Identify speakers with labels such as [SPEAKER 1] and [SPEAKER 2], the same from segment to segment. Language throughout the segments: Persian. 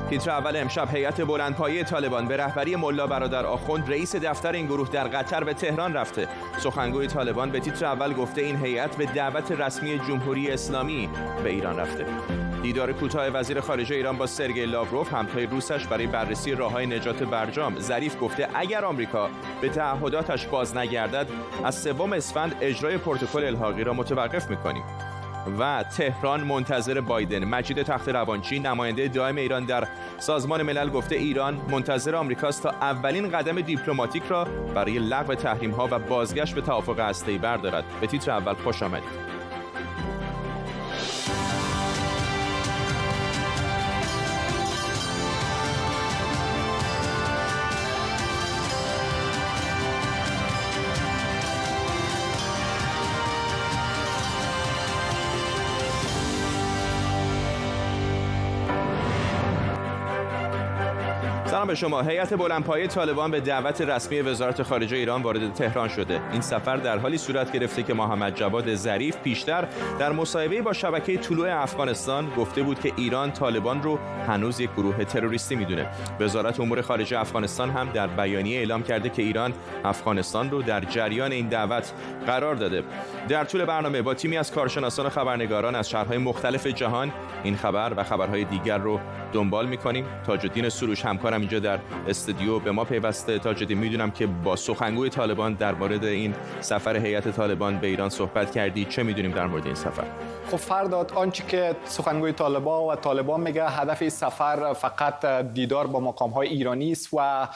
[SPEAKER 1] تیتر اول امشب: هیئت بلندپایه طالبان به رهبری ملا برادر آخوند رئیس دفتر این گروه در قطر به تهران رفته. سخنگوی طالبان به تیتر اول گفته این هیئت به دعوت رسمی جمهوری اسلامی به ایران رفته. دیدار کوتاه وزیر خارجه ایران با سرگئی لاوروف، همتای روسش، برای بررسی راههای نجات برجام. ظریف گفته اگر آمریکا به تعهداتش باز نگردد از 3 اسفند اجرای پروتکل الحاقی را متوقف می‌کنیم. و تهران منتظر بایدن. مجید تخت‌روانچی، نماینده دائم ایران در سازمان ملل، گفته ایران منتظر آمریکاست تا اولین قدم دیپلماتیک را برای لغو تحریم‌ها و بازگشت به توافق هسته‌ای بردارد. به تیتر اول خوش آمدید. سلام به شما. هیئت بلندپایه طالبان به دعوت رسمی وزارت خارجه ایران وارد تهران شده. این سفر در حالی صورت گرفته که محمد جواد ظریف پیشتر در مصاحبه‌ای با شبکه طلوع افغانستان گفته بود که ایران طالبان رو هنوز یک گروه تروریستی میدونه. وزارت امور خارجه افغانستان هم در بیانیه اعلام کرده که ایران افغانستان رو در جریان این دعوت قرار داده. در طول برنامه با تیمی از کارشناسان و خبرنگاران از شهرهای مختلف جهان این خبر و خبرهای دیگر رو دنبال می‌کنیم. تاج‌الدین سروش همکارم اینجا در استودیو به ما پیوسته. تاج‌الدین، میدونم که با سخنگوی طالبان در مورد این سفر هیئت طالبان به ایران صحبت کردی. چه میدونیم در مورد این سفر؟
[SPEAKER 2] خب فرداد، آنچه که سخنگوی طالبان میگه هدف این سفر فقط دیدار با مقام‌های ایرانی است و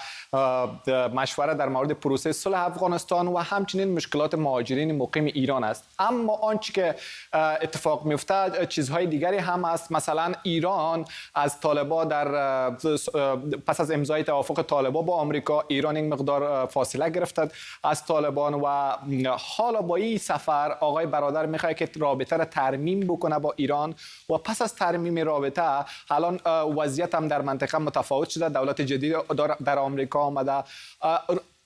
[SPEAKER 2] مشورت در مورد پروسه صلح افغانستان و همچنین مشکلات مهاجرین مقیم ایران است. اما آنچه که اتفاق میفته چیزهای دیگری هم است. مثلا ایران از طالبان در پس از امضای توافق طالبان با آمریکا، ایران این مقدار فاصله گرفته از طالبان و حالا با این سفر آقای برادر میخواد که رابطه را ترمیم بکنه با ایران و پس از ترمیم رابطه الان وضعیت هم در منطقه متفاوت شده. دولت جدید در آمریکا آمده.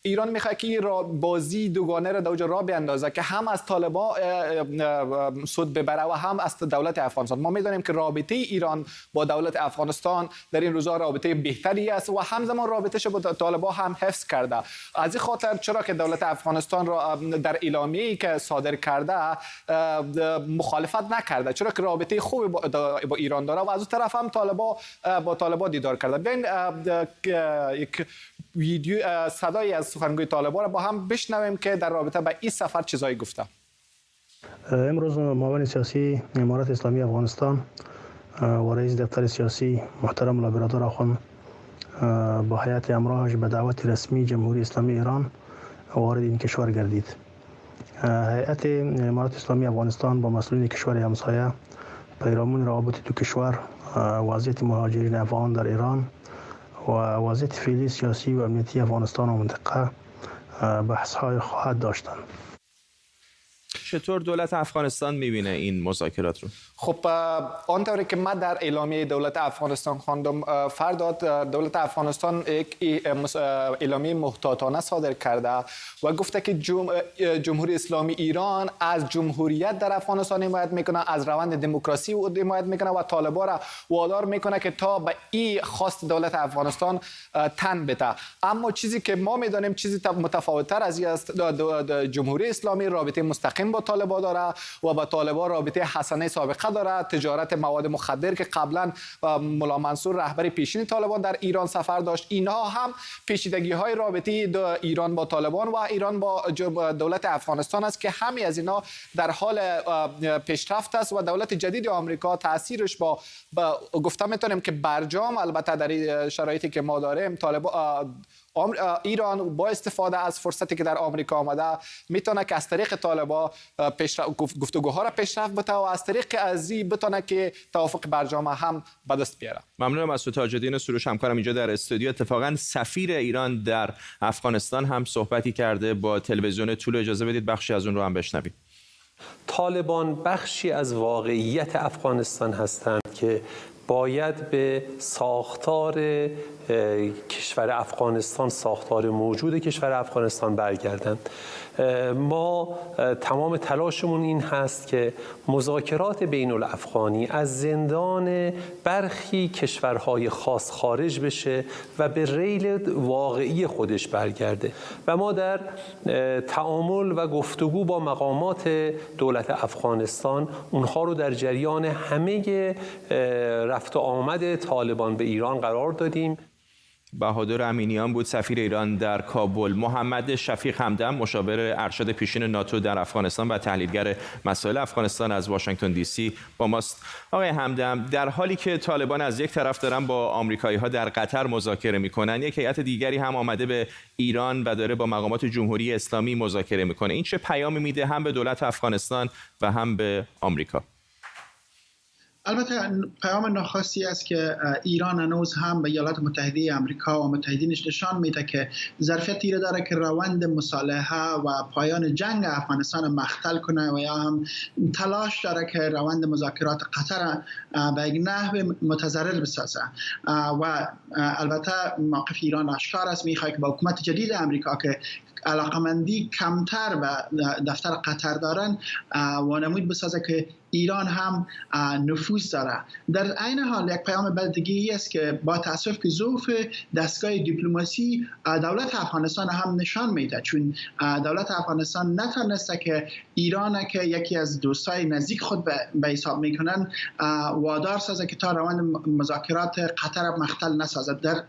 [SPEAKER 2] ایران میخواد که بازی دوگانه را در راه بیندازه که هم از طالبان سود ببره و هم از دولت افغانستان. ما میدونیم که رابطه ایران با دولت افغانستان در این روزها رابطه بهتری است و همزمان رابطهش با طالبان هم حفظ کرده. از این خاطر چرا که دولت افغانستان را در اعلامیه‌ای که صادر کرده مخالفت نکرده، چرا که رابطه خوبی با ایران داره و از اون طرف هم با طالبان دیدار کرده. ببین یک ویدیو صدایی از سخنگوی طالبان را با هم بشنویم که در رابطه با این سفر چیزایی گفته.
[SPEAKER 3] امروز معاون سیاسی امارت اسلامی افغانستان و رئیس دفتر سیاسی محترم ملا برادر آخوند با هیئت همراهش به دعوت رسمی جمهوری اسلامی ایران وارد این کشور گردید. هیئت امارت اسلامی افغانستان با مسئولین کشور همسایه پیرامون روابط دو کشور، وضعیت مهاجرین افغان در ایران و وضعیت فعلی سیاسی و امنیتی افغانستان و منطقه بحث‌های خواهد داشتند.
[SPEAKER 1] چطور دولت افغانستان می‌بینه این مذاکرات رو؟
[SPEAKER 2] خب آنطوری که من در اعلامیه دولت افغانستان خواندم، فرداد دولت افغانستان یک اعلامیه محتاطانه صادر کرده و گفته که جمهوری اسلامی ایران از جمهوریت در افغانستان حمایت میکنه، از روند دموکراسی حمایت میکنه و طالبان را وادار میکنه که تا به این خواست دولت افغانستان تن بده. اما چیزی که ما میدانیم چیزی متفاوت‌تر از این است. جمهوری اسلامی رابطه مستقیم با طالبان داره و با طالبان رابطه حسنه سابقه داره. تجارت مواد مخدر که قبلا ملا منصور رهبر پیشین طالبان در ایران سفر داشت، اینها هم پیچیدگی‌های رابطه ایران با طالبان و ایران با دولت افغانستان است که همه از اینا در حال پیشرفت است و دولت جدید آمریکا تاثیرش با گفته میتونیم که برجام، البته در شرایطی که ما داریم، ایران با استفاده از فرصتی که در آمریکا آمده میتونه که از طریق طالبان گفتگوها را پیشرفت بده و از طریق ازی بتونه که توافق برجام هم به دست بیاره.
[SPEAKER 1] ممنونم از تاج‌الدین سروش همکارم اینجا در استودیو. اتفاقا سفیر ایران در افغانستان هم صحبتی کرده با تلویزیون طول. اجازه بدید بخشی از اون رو هم بشنویم.
[SPEAKER 4] طالبان بخشی از واقعیت افغانستان هستند که باید به ساختار کشور افغانستان، ساختار موجود کشور افغانستان برگردند. ما تمام تلاشمون این هست که مذاکرات بین الافغانی از زندان برخی کشورهای خاص خارج بشه و به ریل واقعی خودش برگرده و ما در تعامل و گفتگو با مقامات دولت افغانستان اونها رو در جریان همه رفت و آمد طالبان به ایران قرار دادیم.
[SPEAKER 1] بهادر امینیان بود سفیر ایران در کابل. محمد شفیق همدم مشاور ارشد پیشین ناتو در افغانستان و تحلیلگر مسائل افغانستان از واشنگتن دی سی با ماست. آقای همدم، در حالی که طالبان از یک طرف دارن با آمریکایی‌ها در قطر مذاکره میکنن، یک هیئت دیگری هم آمده به ایران و داره با مقامات جمهوری اسلامی مذاکره میکنه. این چه پیامی میده هم به دولت افغانستان و هم به آمریکا؟
[SPEAKER 5] البته پیام ناخواستی است که ایران هنوز هم به ایالات متحده آمریکا و متحدینش نشان میده که ظرفیتی را داره که روند مصالحه و پایان جنگ افغانستان مختل کنه و یا هم تلاش داره که روند مذاکرات قطر به یک نحو متضرر بسازه و البته موقف ایران آشکار است، میخواد که با حکومت جدید آمریکا که علاقمندی کمتر به دفتر قطر دارن وانمود بسازه که ایران هم نفوذ داره. در عین حال یک پیام دیگه است که با تاسف که ضعف دستگاه دیپلماسی دولت افغانستان هم نشان میده، چون دولت افغانستان نتونسته که ایران که یکی از دوستای نزدیک خود به حساب میکنن وادار سازه که تا روند مذاکرات قطر مختل نسازد. در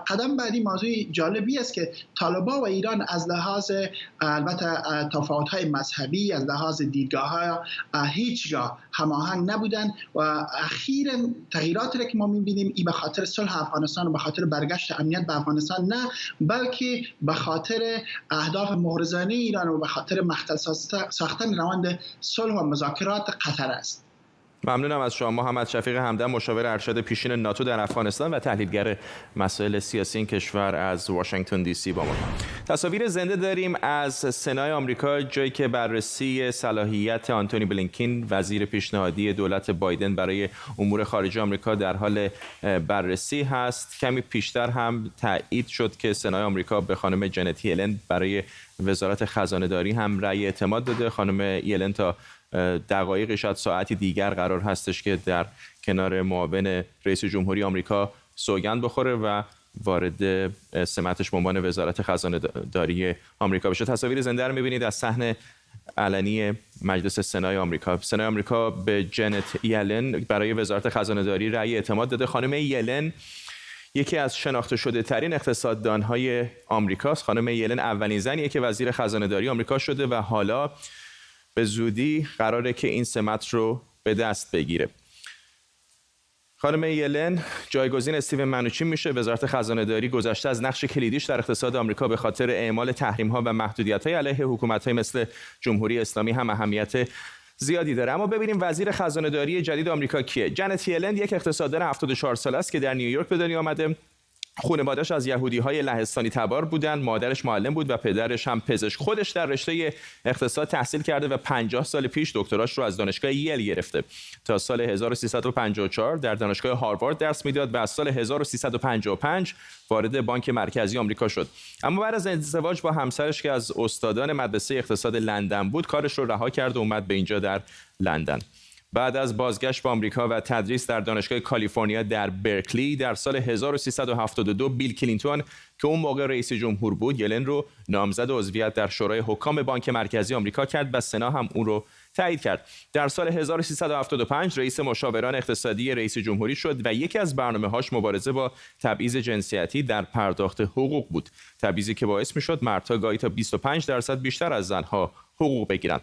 [SPEAKER 5] قدم بعدی موضوع جالبی است که طالبان و ایران از لحاظ البته تفاوت‌های مذهبی، از لحاظ دیدگاه‌ها هیچ هماهنگ نبودن و اخیراً تغییراتی را که ما می‌بینیم این به خاطر صلح افغانستان و به خاطر برگشت امنیت به افغانستان نه، بلکه به خاطر اهداف محرزانه ایران و به خاطر مختل ساختن روند صلح و مذاکرات قطر است.
[SPEAKER 1] ممنونم از شما محمد شفیق همدم، مشاور ارشد پیشین ناتو در افغانستان و تحلیلگر مسائل سیاسی این کشور از واشنگتن دی سی با ما. تصاویر زنده داریم از سنای آمریکا، جایی که بررسی صلاحیت آنتونی بلینکن وزیر پیشنهادی دولت بایدن برای امور خارجه آمریکا در حال بررسی هست. کمی پیشتر هم تایید شد که سنای آمریکا به خانم جنت یلن برای وزارت خزانه‌داری هم رأی اعتماد داده. خانم یلن تا دقایق شاید ساعتی دیگر قرار هستش که در کنار معاون رئیس جمهوری آمریکا سوگند بخوره و وارد سمتش به عنوان وزارت خزانه‌داری آمریکا بشه. تصاویر زنده رو می‌بینید از صحن علنی مجلس سنای آمریکا. سنای آمریکا به جنت یلن برای وزارت خزانه‌داری رأی اعتماد داده. خانم یلن یکی از شناخته شده ترین اقتصاددان‌های آمریکاست. خانم یلن اولین زنیه که وزیر خزانه‌داری آمریکا شده و حالا به زودی قراره که این سمت رو به دست بگیره. خانم یلن جایگزین استیون منوچین میشه. وزارت خزانه‌داری گذشته از نقش کلیدیش در اقتصاد آمریکا به خاطر اعمال تحریم‌ها و محدودیت‌های علیه حکومت‌های مثل جمهوری اسلامی هم اهمیت زیادی داره. اما ببینیم وزیر خزانه‌داری جدید آمریکا کیه. جنت یلن یک اقتصاددان 74 ساله است که در نیویورک به دنیا آمده. خانواده‌اش از یهودی‌های لهستانی تبار بودند. مادرش معلم بود و پدرش هم پزشک. خودش در رشته اقتصاد تحصیل کرده و 50 سال پیش دکتراش رو از دانشگاه یل گرفته. تا سال 1354 در دانشگاه هاروارد درس میداد و از سال 1355 وارد بانک مرکزی آمریکا شد. اما بعد از ازدواج با همسرش که از استادان مدرسه اقتصاد لندن بود، کارش رو رها کرد و اومد به اینجا در لندن. بعد از بازگشت به آمریکا و تدریس در دانشگاه کالیفرنیا در برکلی در سال 1372 بیل کلینتون که اون موقع رئیس جمهور بود، یلن رو نامزد عضویت در شورای حکام بانک مرکزی آمریکا کرد و سنا هم اون رو تایید کرد. در سال 1375 رئیس مشاوران اقتصادی رئیس جمهوری شد و یکی از برنامه‌هاش مبارزه با تبعیض جنسیتی در پرداخت حقوق بود. تبعیضی که باعث می‌شد مردها گاهی تا 25% بیشتر از زنها حقوق بگیرند.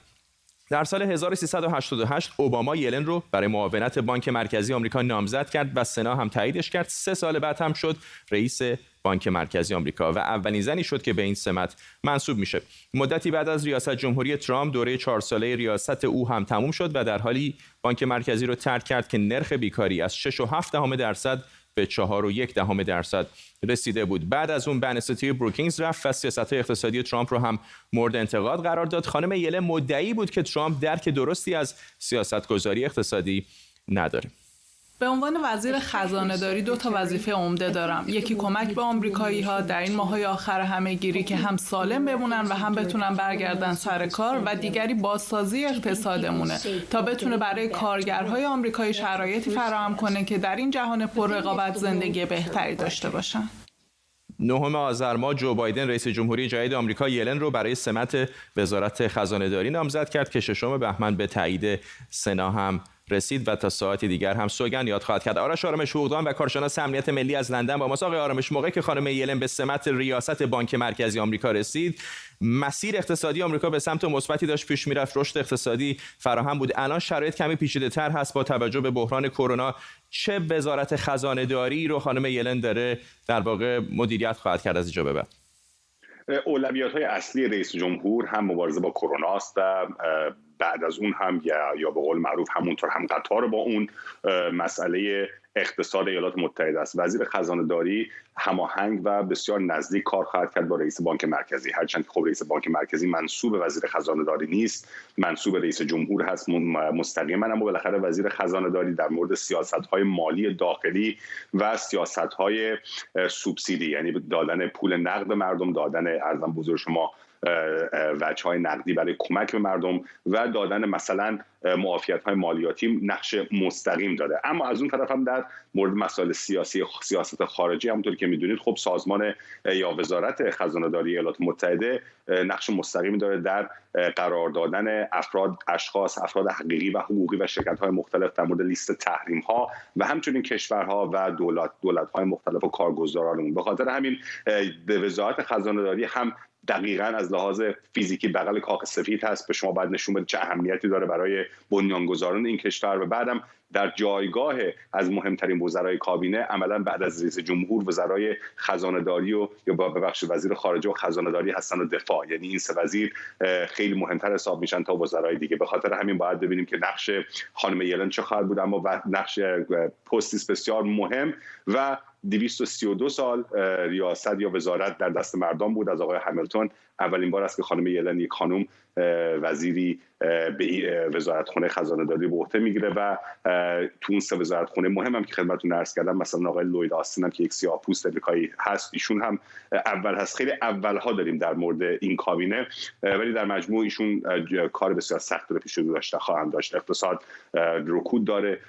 [SPEAKER 1] در سال 1388 اوباما یلن رو برای معاونت بانک مرکزی آمریکا نامزد کرد و سنا هم تاییدش کرد. 3 سال بعد هم شد رئیس بانک مرکزی آمریکا و اولین زنی شد که به این سمت منصوب میشه. مدتی بعد از ریاست جمهوری ترامپ دوره 4 ساله ریاست او هم تموم شد و در حالی بانک مرکزی رو ترک کرد که نرخ بیکاری از 6.7% به 4.1% رسیده بود. بعد از اون بنستی بروکینگز رفت و سیاست‌های اقتصادی ترامپ رو هم مورد انتقاد قرار داد. خانم یلن مدعی بود که ترامپ درک درستی از سیاست‌گذاری اقتصادی نداره.
[SPEAKER 6] به عنوان وزیر خزانه‌داری 2 تا وظیفه عمده دارم. یکی کمک به آمریکایی‌ها در این ماه‌های آخر همه‌گیری که هم سالم بمونن و هم بتونن برگردن سر کار، و دیگری بازسازی اقتصادمونه تا بتونه برای کارگرهای آمریکایی شرایطی فراهم کنه که در این جهان پر رقابت زندگی بهتری داشته باشن.
[SPEAKER 1] 9 آذر ماه جو بایدن رئیس جمهوری جدید آمریکا یلن رو برای سمت وزارت خزانه‌داری نامزد کرد که 6 بهمن به تایید سنا هم رسید و تا ساعتی دیگر هم سوگند یاد خواهد کرد. آرش آرامش حقوقدان و کارشناس امنیت ملی از لندن با ماست. آقای آرامش، موقعی که خانم یلن به سمت ریاست بانک مرکزی آمریکا رسید، مسیر اقتصادی آمریکا به سمت مثبتی داشت پیش میرفت، رشد اقتصادی فراهم بود. الان شرایط کمی پیچیده‌تر هست با توجه به بحران کرونا. چه وزارت خزانه‌داری رو خانم یلن داره در واقع مدیریت خواهد کرد از اینجا به بعد؟
[SPEAKER 7] اولویت‌های اصلی رئیس جمهور هم مبارزه با کرونا است و بعد از اون هم یا به قول معروف همونطور هم قطار با اون مسئله اقتصاد ایالات متحده است. وزیر خزانه‌داری هماهنگ و بسیار نزدیک کار خواهد کرد با رئیس بانک مرکزی، هرچند خب رئیس بانک مرکزی منصوب وزیر خزانه‌داری نیست، منصوب رئیس جمهور هست مستقیما، اما بالاخره وزیر خزانه‌داری در مورد سیاست‌های مالی داخلی و سیاست‌های سوبسیدی، یعنی دادن پول نقد به مردم، دادن ارزم بزرگ شما وجه‌های نقدی برای کمک به مردم و دادن مثلا معافیت‌های مالیاتی نقش مستقیم داره. اما از اون طرف هم در مورد مسائل سیاسی، سیاست خارجی، همونطور که میدونید خب سازمان یا وزارت خزانه‌داری ایالات متحده نقش مستقیمی داره در قرار دادن افراد حقیقی و حقوقی و شرکت‌های مختلف در مورد لیست تحریم‌ها و همچنین کشورها و دولت‌های مختلف و کارگزارانمون. به خاطر همین وزارت خزانه‌داری هم دقیقاً از لحاظ فیزیکی بغل کاخ سفید هست، به شما باید نشون بده چه اهمیتی داره برای بنیانگذاران این کشور و بعدم در جایگاه از مهمترین وزرای کابینه عملاً بعد از رئیس جمهور وزرای خزانه‌داری و یا ببخشید وزیر خارجه و خزانه‌داری هستن و دفاع، یعنی این 3 وزیر خیلی مهمتر حساب میشن تا وزرای دیگه. به خاطر همین باید ببینیم که نقش خانم یلن چه خواهد بود، اما نقش پستی بسیار مهم و 232 سال ریاست یا وزارت در دست مردم بود از آقای همیلتون. اولین بار است که خانم یلن یک خانم وزیری به وزارتخانه خزانه‌داری به عهده میگیره و تو اون 3 وزارتخانه مهم هم که خدمتتون عرض کردم، مثلا آقای لوید آستین هم که یک سیاه‌پوست امریکایی هست، ایشون هم اول هست. خیلی اولها داریم در مورد این کابینه، ولی در مجموع ایشون کار بسیار سخت رو پیش رو خواهند داشت. اقتصاد رکود داره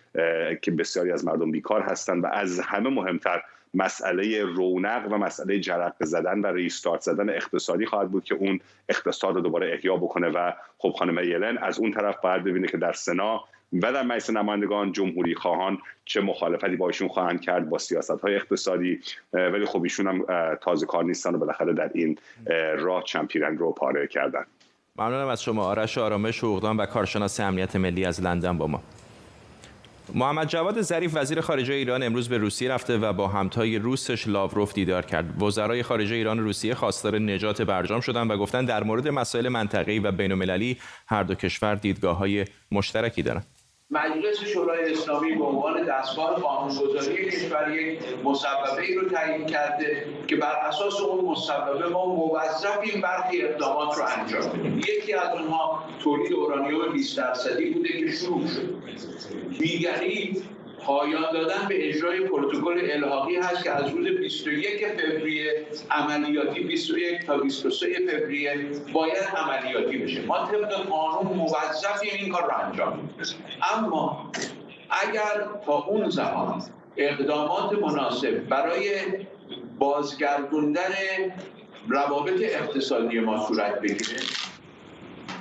[SPEAKER 7] که بسیاری از مردم بیکار هستند و از همه مهمتر مسئله رونق و مسئله جرقه زدن و ریستارت زدن اقتصادی خواهد بود که اون اقتصاد رو دوباره احیا بکنه و خب خانم یلن از اون طرف باید ببینه که در سنا و در مجلس نمایندگان جمهوری خواهان چه مخالفتی با ایشون خواهند کرد با سیاست‌های اقتصادی، ولی خب ایشون هم تازه کار نیستن و بالاخره در این راه چند پیرنگ رو پاره کردن.
[SPEAKER 1] ممنونم از شما. آرش آرامش حقوقدان و کارشناس امنیت ملی از لندن با ما. محمد جواد ظریف وزیر خارجه ایران امروز به روسیه رفته و با همتای روسش لاوروف دیدار کرد. وزرای خارجه ایران و روسیه خواستار نجات برجام شدند و گفتند در مورد مسائل منطقه‌ای و بین‌المللی هر دو کشور دیدگاه‌های مشترکی دارند.
[SPEAKER 8] مجلس شورای اسلامی به عنوان دستگاه قانون‌گذاری کشور یک مصوبه‌ای رو تعیین کرده که بر اساس اون مصوبه ما موظفیم برخی اقدامات رو انجام بدیم. یکی از اونها تولید اورانیوم 20% بوده که شروع شد. دیگری پایان دادن به اجرای پروتکل الحاقی هست که از روز 21 فوریه عملیاتی 21 تا 23 فوریه باید عملیاتی بشه. ما طبق قانون موظفیم این کار رو انجام بدیم. اما اگر تا اون زمان اقدامات مناسب برای بازگردوندن روابط اقتصادی ما صورت بگیره،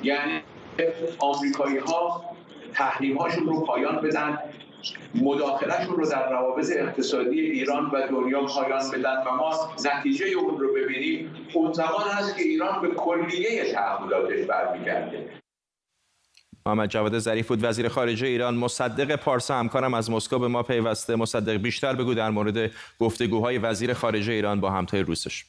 [SPEAKER 8] یعنی آمریکایی‌ها تحریم‌هاشون رو پایان بدن، مداخلهشون رو در روابط اقتصادی ایران و دنیا پایان بدن و ما نتیجه اون رو ببینیم، اون زمان هست که ایران به کلیه تعهداتش برمیگرده.
[SPEAKER 1] محمد جواد ظریف بود وزیر خارجه ایران. مصدق پارسا همکارم از مسکو به ما پیوسته. مصدق، بیشتر بگو در مورد گفتگوهای وزیر خارجه ایران با همتای روسش.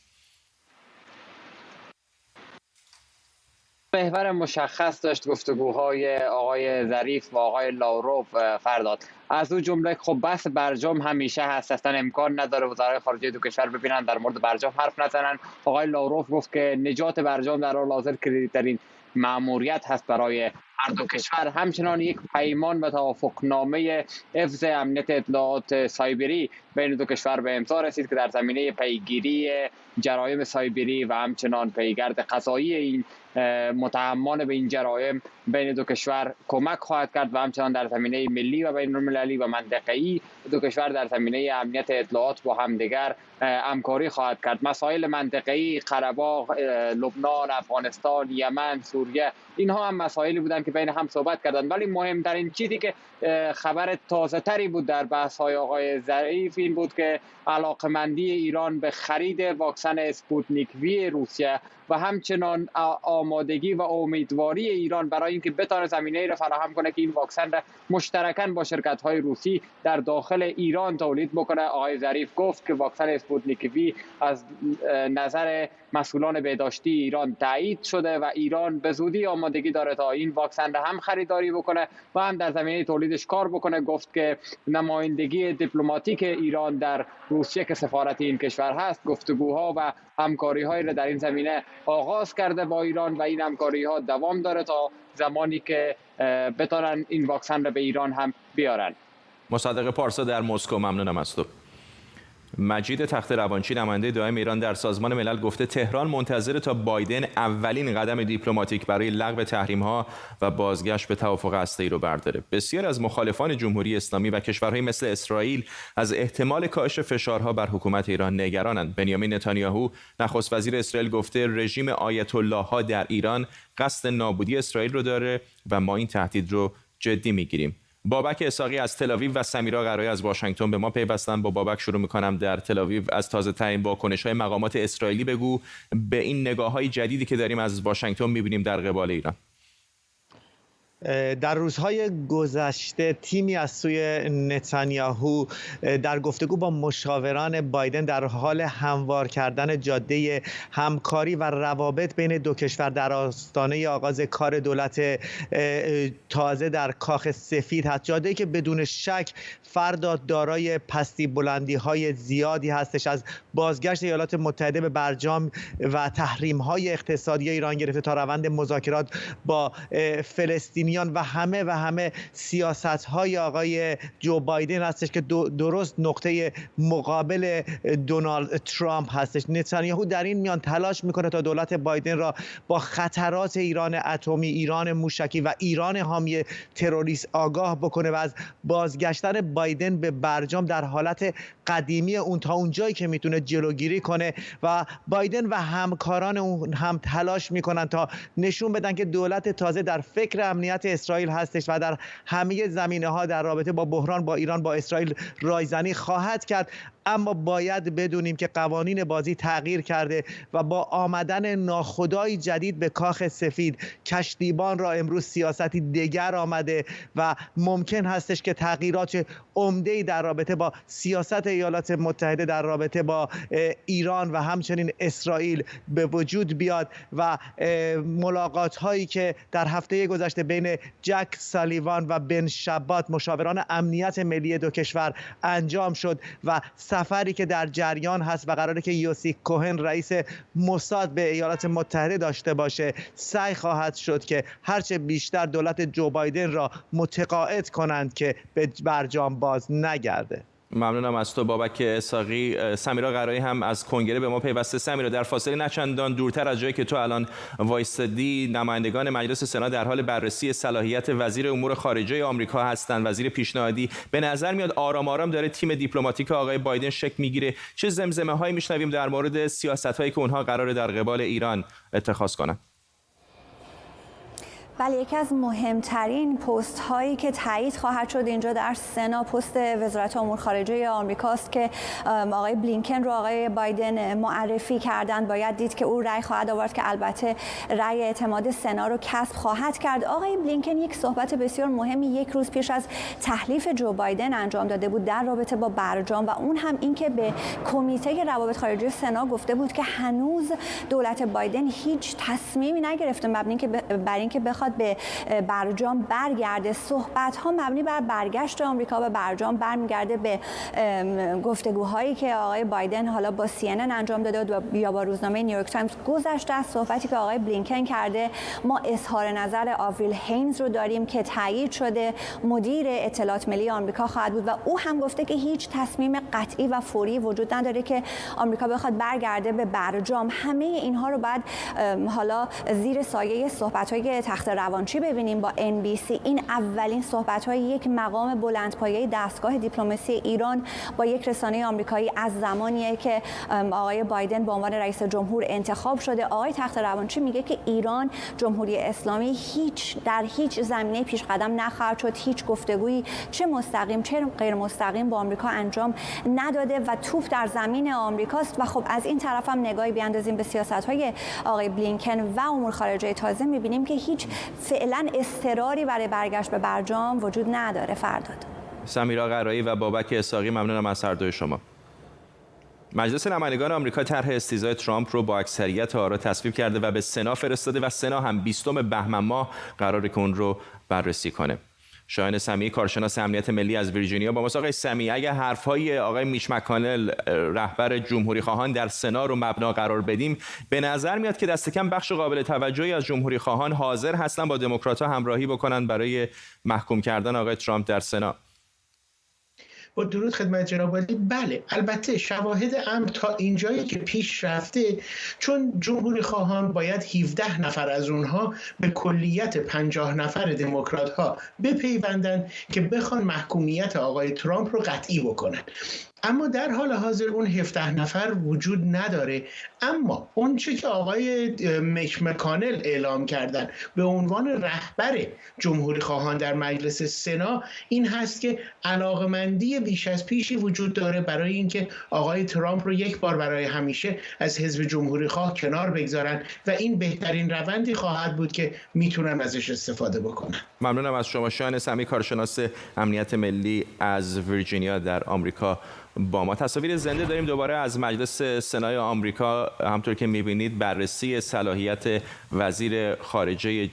[SPEAKER 9] محور مشخص داشت گفتگوهای آقای ظریف و آقای لاوروف فرداد. از اون جمله خب بحث برجام همیشه هست، اصلا امکان نداره وزرای خارجه دو کشور ببینن در مورد برجام حرف نزنن. آقای لاوروف گفت که نجات برجام در حال حاضر کلیدترین مأموریت هست برای هر دو کشور همچنان یک پیمان و توافقنامه حفظ امنیت اطلاعات سایبری بین دو کشور به امضا رسید که در زمینه پیگیری جرایم سایبری و همچنان پیگرد قضایی این متهمان به این جرایم بین دو کشور کمک خواهد کرد و همچنان در زمینه ملی و بین المللی و منطقه‌ای دو کشور در زمینه امنیت اطلاعات با همدیگر همکاری خواهد کرد. مسائل منطقه‌ای قره‌باغ، لبنان، افغانستان، یمن، سوریه، اینها هم مسائلی بودند که بین هم صحبت کردند، ولی مهمترین چیزی که خبر تازه تری بود در بحث های آقای ظریف این بود که علاقمندی ایران به خرید واکسن اسپوتنیک وی روسیه و همچنان آمادگی و امیدواری ایران برای اینکه بتونه زمینه‌ای را فراهم کنه که این واکسن را مشترکاً با شرکت‌های روسی در داخل ایران تولید بکنه. آقای ظریف گفت که واکسن اسپوتنیک وی از نظر مسئولان بهداشتی ایران تایید شده و ایران به زودی آمادگی داره تا این واکسن را هم خریداری بکنه و هم در زمینه تولیدش کار بکنه. گفت که نمایندگی دیپلماتیک ایران در روسیه که سفارت این کشور هست گفتگوها و همکاری‌های را در این زمینه آغاز کرده با ایران و این همکاری‌ها دوام داره تا زمانی که بتونن این واکسن را به ایران هم بیارن.
[SPEAKER 1] مصدق پارسا در مسکو، ممنونم از تو. مجید تخت روانچی نماینده دائم ایران در سازمان ملل گفته تهران منتظر تا بایدن اولین قدم دیپلماتیک برای لغو تحریم‌ها و بازگشت به توافق هسته‌ای رو برداره. بسیار از مخالفان جمهوری اسلامی و کشورهای مثل اسرائیل از احتمال کاهش فشارها بر حکومت ایران نگرانند. بنیامین نتانیاهو نخست وزیر اسرائیل گفته رژیم آیت الله‌ها در ایران قصد نابودی اسرائیل رو داره و ما این تهدید رو جدی می‌گیریم. بابک اسحاقی از تل‌آویو و سمیرا قرایی از واشنگتن به ما پیوستن. با بابک شروع می‌کنم. در تل‌آویو از تازه‌ترین واکنش‌های مقامات اسرائیلی بگو، به این نگاه‌های جدیدی که داریم از واشنگتن می‌بینیم در قبال ایران.
[SPEAKER 10] در روزهای گذشته تیمی از سوی نتانیاهو در گفتگو با مشاوران بایدن در حال هموار کردن جاده همکاری و روابط بین دو کشور در آستانه آغاز کار دولت تازه در کاخ سفید هست. جاده‌ای که بدون شک فردا دارای پستی بلندی‌های زیادی هستش. از بازگشت ایالات متحده به برجام و تحریم‌های اقتصادی ایران گرفته تا روند مذاکرات با فلسطینیان و همه سیاست‌های آقای جو بایدن هستش که درست نقطه مقابل دونالد ترامپ هستش. نتانیاهو در این میان تلاش میکنه تا دولت بایدن را با خطرات ایران اتمی، ایران موشکی و ایران حامی تروریست آگاه بکنه و از بازگشتن بایدن به برجام در حالت قدیمی اون تا اونجایی که میتونه جلوگیری کنه و بایدن و همکاران اون هم تلاش میکنن تا نشون بدن که دولت تازه در فکر امنیت اسرائیل هستش و در همه زمینه‌ها در رابطه با بحران با ایران با اسرائیل رایزنی خواهد کرد. اما باید بدونیم که قوانین بازی تغییر کرده و با آمدن ناخدای جدید به کاخ سفید کشتیبان را امروز سیاستی دیگر آمده و ممکن هستش که تغییرات عمده‌ای در رابطه با سیاست ایالات متحده در رابطه با ایران و همچنین اسرائیل به وجود بیاد و ملاقات هایی که در هفته گذشته بین جک سالیوان و بن شبات مشاوران امنیت ملی دو کشور انجام شد و سفری که در جریان هست و قراره که یوسی کوهن رئیس موساد به ایالات متحده داشته باشه، سعی خواهد شد که هرچه بیشتر دولت جو بایدن را متقاعد کنند که به برجام باز نگرده.
[SPEAKER 1] ممنونم از تو بابک اسحاقی. سمیرا قرایی هم از کنگره به ما پیوسته. سمیرا، در فاصله نچندان دورتر از جایی که تو الان وایستادی نمایندگان مجلس سنا در حال بررسی صلاحیت وزیر امور خارجه آمریکا هستند، وزیر پیشنهادی. به نظر میاد آرام آرام داره تیم دیپلماتیک آقای بایدن شکل میگیره. چه زمزمه‌هایی میشنویم در مورد سیاست‌هایی که اونها قراره در قبال ایران اتخاذ کنن؟
[SPEAKER 11] بله، یکی از مهمترین پست هایی که تایید خواهد شد اینجا در سنا پست وزارت امور خارجه آمریکاست که آقای بلینکن رو آقای بایدن معرفی کردن. باید دید که او رأی خواهد آورد که البته رأی اعتماد سنا رو کسب خواهد کرد. آقای بلینکن یک صحبت بسیار مهمی یک روز پیش از تحلیف جو بایدن انجام داده بود در رابطه با برجام و اون هم اینکه به کمیته روابط خارجه سنا گفته بود که هنوز دولت بایدن هیچ تصمیمی نگرفته بر اینکه بخواد بخواد به برجام برگرده. صحبت ها مبنی بر برگشت آمریکا به برجام برمیگرده به گفتگوهایی که آقای بایدن حالا با CNN انجام داده و یا با روزنامه نیویورک تایمز گذشته از صحبتی که آقای بلینکن کرده. ما اظهار نظر آوریل هینز رو داریم که تایید شده مدیر اطلاعات ملی آمریکا خواهد بود و او هم گفته که هیچ تصمیم قطعی و فوری وجود نداره که آمریکا بخواد برگرده به برجام. همه اینها رو بعد حالا زیر سایه صحبت‌های تخت روانچی ببینیم با NBC. این اولین صحبت‌های یک مقام بلندپایه دستگاه دیپلماسی ایران با یک رسانه آمریکایی از زمانیه که آقای بایدن به عنوان رئیس جمهور انتخاب شده. آقای تخت روانچی میگه که ایران جمهوری اسلامی در هیچ زمینه پیش قدم نخواهد شد، هیچ گفتگویی چه مستقیم چه غیر مستقیم با آمریکا انجام نداده و توپ در زمین آمریکاست. و خب از این طرف هم نگاهی بیاندازیم به سیاست‌های آقای بلینکن و امور خارجه تازه، می‌بینیم که هیچ فعلا اصراری برای برگشت به برجام وجود نداره. فرداد
[SPEAKER 1] سمیرا قرایی و بابک اسحاقی، ممنونم از هر دوی شما. مجلس نمایندگان آمریکا طرح استیضاح ترامپ رو با اکثریت آرا تصویب کرده و به سنا فرستاده و سنا هم 20 بهمن ماه قراره که اون رو بررسی کنه. شاهین سمیعی، کارشناس امنیت ملی از ویرجینیا، با ماست. آقای سمیعی، اگر حرف‌های آقای میچ مک‌کانل رهبر جمهوری خواهان در سنا رو مبنا قرار بدیم، به نظر میاد که دست کم بخش قابل توجهی از جمهوری خواهان حاضر هستن با دموکرات‌ها همراهی بکنن برای محکوم کردن آقای ترامپ در سنا.
[SPEAKER 12] با درود خدمت جناب عالی. بله، البته شواهد امر تا اینجایی که پیش رفته، چون جمهوری خواهان باید 17 نفر از اونها به کلیت 50 نفر دموکرات ها بپیوندن که بخوان محکومیت آقای ترامپ رو قطعی بکنن. اما در حال حاضر اون 17 نفر وجود نداره. اما اون چه که آقای میچ مکانل اعلام کردن به عنوان رهبر جمهوری خواهان در مجلس سنا این هست که علاقمندی بیش از پیشی وجود داره برای اینکه آقای ترامپ رو یک بار برای همیشه از حزب جمهوری خواه کنار بگذارن و این بهترین روندی خواهد بود که میتونن ازش استفاده بکنن.
[SPEAKER 1] ممنونم از شما. شاهین سمیعی، کارشناس امنیت ملی از ویرجینیا در آمریکا با ما. تصاویر زنده داریم دوباره از مجلس سنای آمریکا. همطور که می‌بینید بررسی صلاحیت وزیر خارجه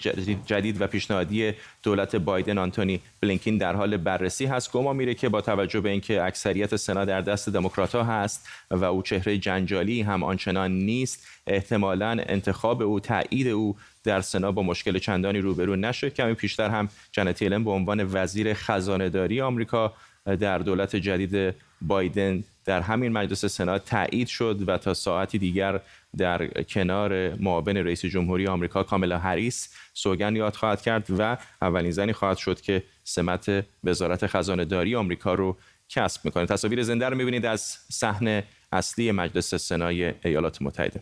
[SPEAKER 1] جدید و پیشنهادی دولت بایدن آنتونی بلینکن در حال بررسی هست. گمان میره که با توجه به اینکه اکثریت سنا در دست دموکرات‌ها هست و او چهره جنجالی هم آنچنان نیست، احتمالاً انتخاب او، تایید او در سنا با مشکل چندانی روبرو نشه. کمی پیشتر هم جنت یلن به عنوان وزیر خزانه‌داری آمریکا در دولت جدید بایدن در همین مجلس سنا تایید شد و تا ساعتی دیگر در کنار معاون رئیس جمهوری آمریکا کامالا هریس سوگند یاد خواهد کرد و اولین زنی خواهد شد که سمت وزارت خزانه‌داری آمریکا رو کسب میکنه. تصاویر زنده رو میبینید از صحن اصلی مجلس سنای ایالات متحده.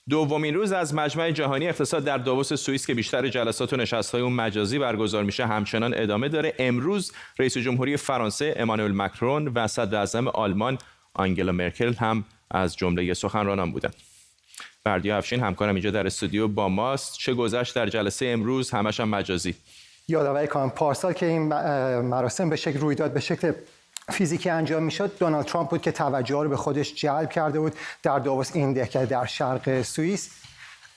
[SPEAKER 1] دومین روز از مجمع جهانی اقتصاد در داووس سوئیس که بیشتر جلسات و نشست‌های اون مجازی برگزار میشه همچنان ادامه داره. امروز رئیس جمهوری فرانسه امانوئل مکرون و صدر اعظم آلمان آنگلا مرکل هم از جمله سخنرانان بودند. بردیا افشین همکارم اینجا در استودیو با ماست. چه گذشت در جلسه امروز؟ همش هم مجازی.
[SPEAKER 13] یادآوری کنم پارسال که این مراسم به شکل رویداد به شکل فیزیکی انجام میشد، دونالد ترامپ بود که توجه رو به خودش جلب کرده بود در داووس، این دهکده در شرق سوئیس.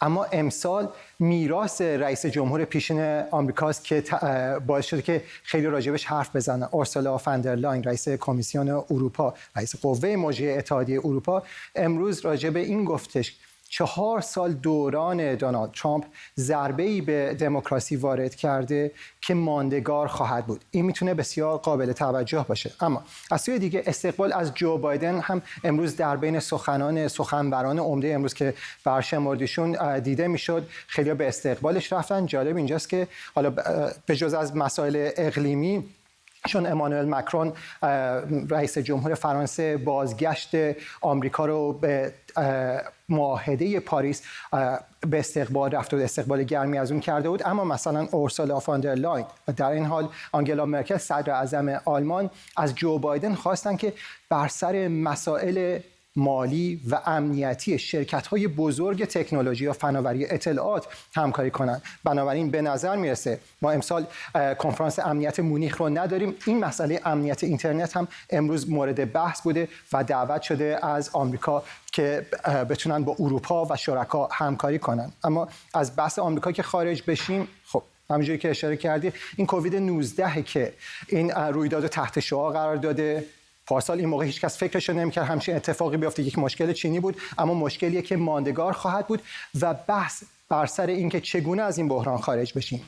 [SPEAKER 13] اما امسال میراث رئیس جمهور پیشین آمریکاست که باعث شده که خیلی راجبش حرف بزنه. اورسولا فاندرلاین، رئیس کمیسیون اروپا، رئیس قوه مجریه اتحادیه اروپا، امروز راجب این گفتش 4 سال دوران دونالد ترامپ ضربه‌ای به دموکراسی وارد کرده که ماندگار خواهد بود. این میتونه بسیار قابل توجه باشه. اما از سوی دیگه استقبال از جو بایدن هم امروز در بین سخنوران عمده امروز که برشمردیشون دیده میشد، خیلی به استقبالش رفتن. جالب اینجاست که حالا به جز از مسائل اقلیمی، چون امانوئل مکرون رئیس جمهور فرانسه بازگشت آمریکا رو به معاهده پاریس به استقبال رفت و استقبال گرمی از اون کرده بود، اما مثلا اورسولا فاندرلاین و در این حال آنگلا مرکل صدر اعظم آلمان از جو بایدن خواستن که بر سر مسائل مالی و امنیتی شرکت‌های بزرگ تکنولوژی و فناوری اطلاعات همکاری کنند. بنابراین به نظر میرسه ما امسال کنفرانس امنیت مونیخ رو نداریم. این مسئله امنیت اینترنت هم امروز مورد بحث بوده و دعوت شده از آمریکا که بتونن با اروپا و شرکا همکاری کنن. اما از بحث آمریکا که خارج بشیم، خب همونجوری که اشاره کردی این کووید 19 که این رویداد تحت شعاع قرار داده. پارسال این موقع هیچ کس فکرش نمی‌کرد همچین اتفاقی بیفته. یک مشکل چینی بود اما مشکلیه که ماندگار خواهد بود و بحث بر سر اینکه چگونه از این بحران خارج بشیم،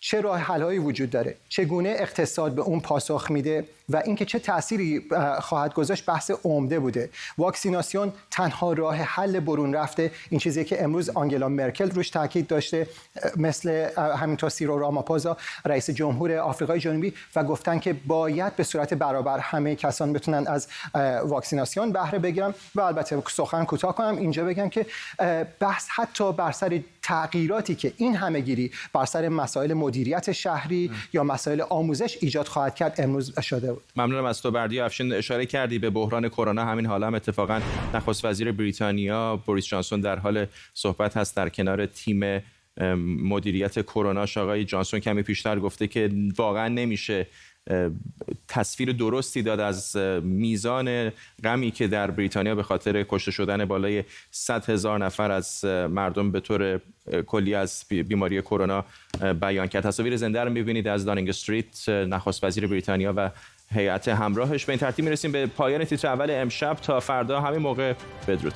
[SPEAKER 13] چه راه حل‌هایی وجود داره، چگونه اقتصاد به اون پاسخ میده و اینکه چه تأثیری خواهد گذاشت بحث عمده بوده. واکسیناسیون تنها راه حل برون رفته، این چیزی که امروز آنگلا مرکل روش تاکید داشته، مثل همینطور سیرو راماپوزا رئیس جمهور آفریقای جنوبی، و گفتن که باید به صورت برابر همه کسان بتونن از واکسیناسیون بهره بگیرن. و البته سخن کوتاه کنم اینجا بگم که بحث حتی بر سر تغییراتی که این همه‌گیری بر سر مسائل مدیریت شهری یا مسائل آموزش ایجاد خواهد کرد امروز شده بود.
[SPEAKER 1] ممنونم از تو. بردی افشین، اشاره کردی به بحران کرونا. همین حالا هم اتفاقا نخست وزیر بریتانیا بوریس جانسون در حال صحبت هست در کنار تیم مدیریت کرونا. آقای جانسون کمی پیشتر گفته که واقعا نمیشه تصویر درستی داد از میزان غمی که در بریتانیا به خاطر کشته شدن بالای 100,000 نفر از مردم به طور کلی از بیماری کرونا بیان کرد. تصاویر زنده رو می‌بینید از دانینگ استریت، نخست وزیر بریتانیا و هیئت همراهش. به این ترتیب می‌رسیم به پایان تیتر اول امشب. تا فردا همین موقع بدرود.